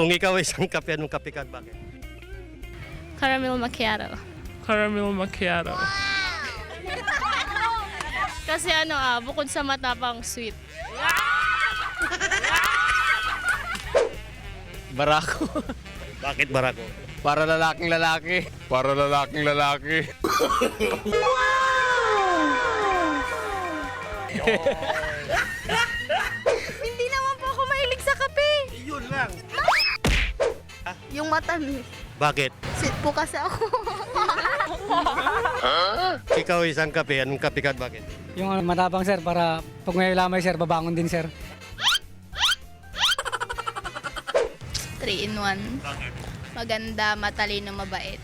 Kung ikaw ay isang kape, anong kape ka at bakit? Caramel macchiato. Caramel macchiato. Kasi bukod sa matapang sweet. Barako. Bakit Barako? Para lalaking lalaki. Para lalaking lalaki. Hindi naman po ako mahilig sa kape. Yun lang. Yung matamis. Bakit? Sweet po kasi ako. Ikaw ay isang kape, anong kape ka at bakit? Yung matapang sir, para pag may lamay sir, babangon din sir. 3-in-1. Maganda, matalino, mabait.